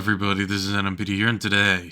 everybody, this is N.M.P.D here, and today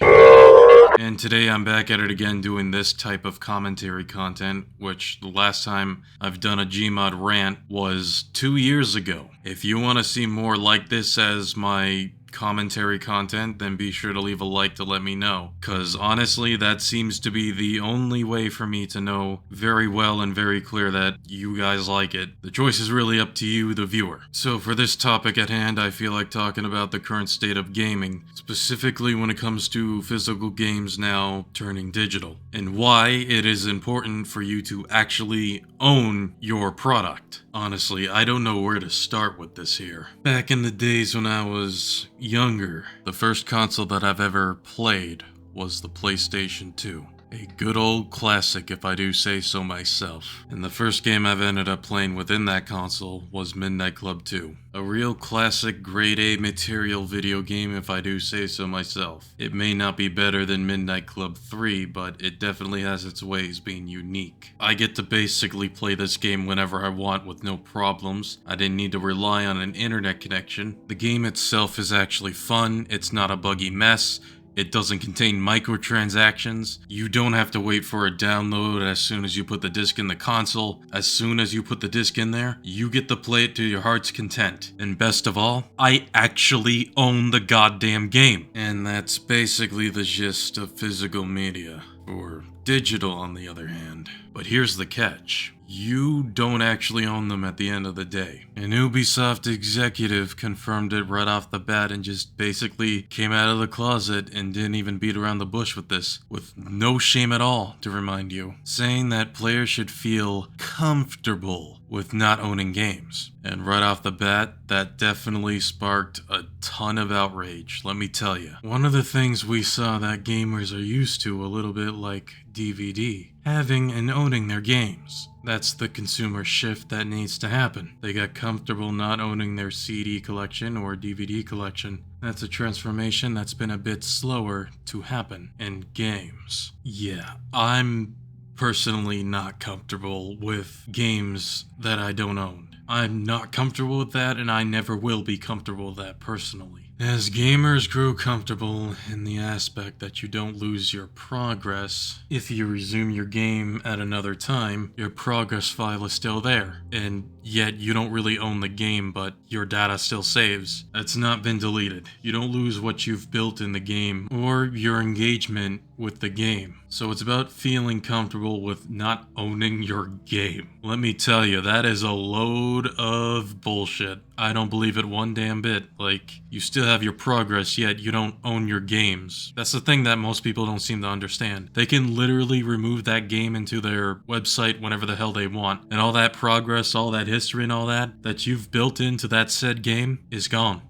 I'm back at it again doing this type of commentary content, which the last time I've done a GMod Rant was 2 years ago. If you want to see more like this as my commentary content, then be sure to leave a like to let me know, cause honestly that seems to be the only way for me to know very well and very clear that you guys like it. The choice is really up to you, the viewer. So for this topic at hand, I feel like talking about the current state of gaming, specifically when it comes to physical games now turning digital, and why it is important for you to actually own your product. Honestly, I don't know where to start with this here. Back in the days when I was younger, the first console that I've ever played was the PlayStation 2. A good old classic, if I do say so myself. And the first game I've ended up playing within that console was Midnight Club 2. A real classic grade A material video game, if I do say so myself. It may not be better than Midnight Club 3, but it definitely has its ways being unique. I get to basically play this game whenever I want with no problems. I didn't need to rely on an internet connection. The game itself is actually fun, it's not a buggy mess. It doesn't contain microtransactions. You don't have to wait for a download as soon as you put the disc in the console. As soon as you put the disc in there, you get to play it to your heart's content. And best of all, I actually own the goddamn game. And that's basically the gist of physical media. Or digital, on the other hand. But here's the catch. You don't actually own them at the end of the day. An Ubisoft executive confirmed it right off the bat and just basically came out of the closet and didn't even beat around the bush with this, with no shame at all, to remind you, saying that players should feel comfortable with not owning games. And right off the bat, that definitely sparked a ton of outrage, let me tell you. One of the things we saw that gamers are used to, a little bit like DVD, having and owning their games. That's the consumer shift that needs to happen. They got comfortable not owning their CD collection or DVD collection. That's a transformation that's been a bit slower to happen in games. Yeah, I'm personally not comfortable with games that I don't own. I'm not comfortable with that, and I never will be comfortable with that personally. As gamers grew comfortable in the aspect that you don't lose your progress, if you resume your game at another time, your progress file is still there, and yet you don't really own the game, but your data still saves. It's not been deleted. You don't lose what you've built in the game, or your engagement with the game. So it's about feeling comfortable with not owning your game. Let me tell you, that is a load of bullshit. I don't believe it one damn bit. Like, you still have your progress, yet you don't own your games. That's the thing that most people don't seem to understand. They can literally remove that game into their website whenever the hell they want, and all that progress, all that history and all that you've built into that said game is gone.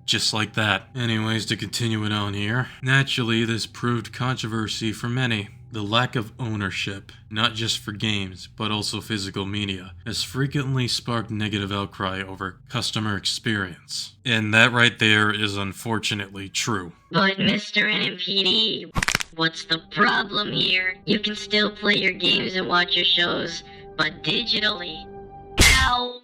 Just like that. Anyways, to continue it on here. Naturally, this proved controversy for many. The lack of ownership, not just for games, but also physical media, has frequently sparked negative outcry over customer experience. And that right there is unfortunately true. But Mr. N.M.P.D, what's the problem here? You can still play your games and watch your shows, but digitally. Ow!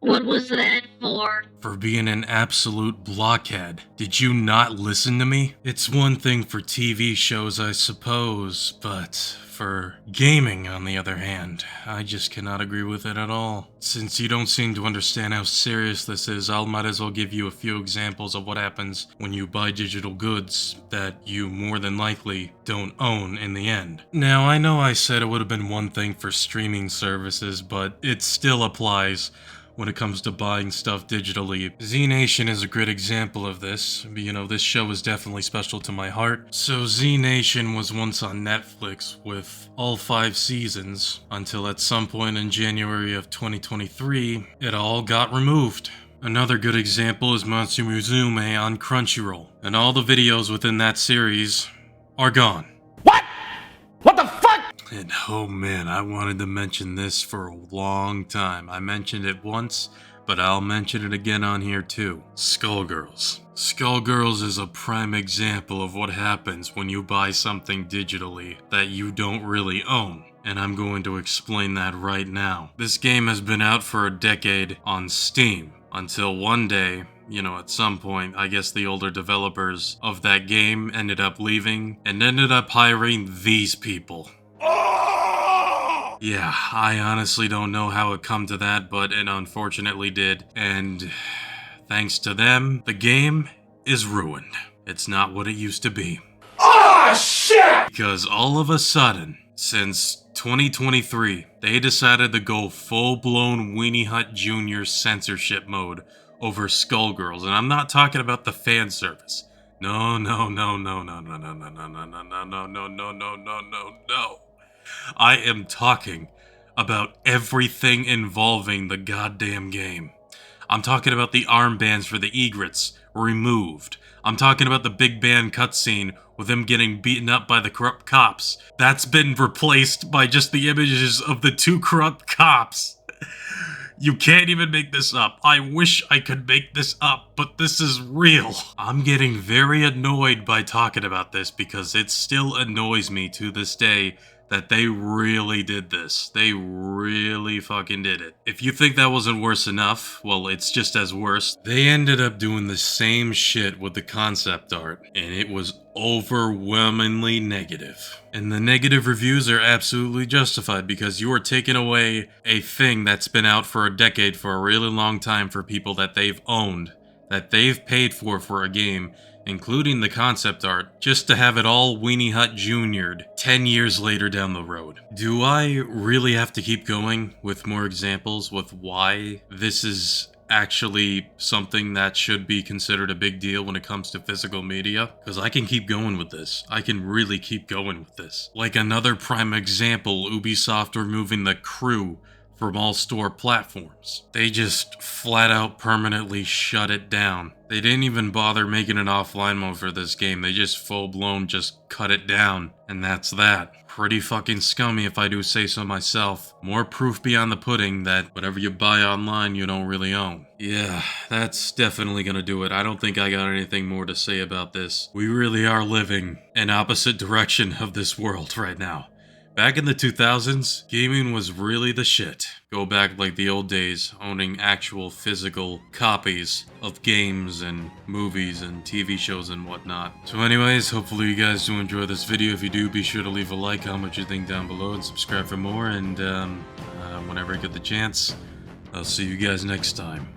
What was that for? For being an absolute blockhead. Did you not listen to me? It's one thing for TV shows, I suppose, but for gaming, on the other hand, I just cannot agree with it at all. Since you don't seem to understand how serious this is, I might as well give you a few examples of what happens when you buy digital goods that you more than likely don't own in the end. Now, I know I said it would have been one thing for streaming services, but it still applies when it comes to buying stuff digitally. Z Nation is a great example of this. You know, this show is definitely special to my heart. So Z Nation was once on Netflix with all 5 seasons, until at some point in January of 2023, it all got removed. Another good example is Monster Musume on Crunchyroll, and all the videos within that series are gone. What the fuck? And oh man, I wanted to mention this for a long time. I mentioned it once, but I'll mention it again on here too. Skullgirls. Skullgirls is a prime example of what happens when you buy something digitally that you don't really own. And I'm going to explain that right now. This game has been out for a decade on Steam, until one day at some point, I guess the older developers of that game ended up leaving and ended up hiring these people. Yeah, I honestly don't know how it come to that, but it unfortunately did. And thanks to them, the game is ruined. It's not what it used to be. Ah, shit! Because all of a sudden, since 2023, they decided to go full-blown Weenie Hut Jr. censorship mode over Skullgirls. And I'm not talking about the fan service. No. I am talking about everything involving the goddamn game. I'm talking about the armbands for the egrets removed. I'm talking about the big band cutscene with them getting beaten up by the corrupt cops. That's been replaced by just the images of the 2 corrupt cops. You can't even make this up. I wish I could make this up, but this is real. I'm getting very annoyed by talking about this because it still annoys me to this day that they really did this. They really fucking did it. If you think that wasn't worse enough, well, it's just as worse. They ended up doing the same shit with the concept art, and it was overwhelmingly negative. And the negative reviews are absolutely justified because you are taking away a thing that's been out for a decade, for a really long time, for people that they've owned, that they've paid for a game, including the concept art, just to have it all Weenie Hut Junior'd 10 years later down the road. Do I really have to keep going with more examples with why this is actually something that should be considered a big deal when it comes to physical media? Because I can keep going with this. I can really keep going with this. Like another prime example, Ubisoft removing the crew from all store platforms. They just flat out permanently shut it down. They didn't even bother making an offline mode for this game. They just full-blown just cut it down. And that's that. Pretty fucking scummy if I do say so myself. More proof beyond the pudding that whatever you buy online you don't really own. Yeah, that's definitely gonna do it. I don't think I got anything more to say about this. We really are living an opposite direction of this world right now. Back in the 2000s, gaming was really the shit. Go back like the old days, owning actual physical copies of games and movies and TV shows and whatnot. So anyways, hopefully you guys do enjoy this video. If you do, be sure to leave a like, comment what you think down below, and subscribe for more. And whenever I get the chance, I'll see you guys next time.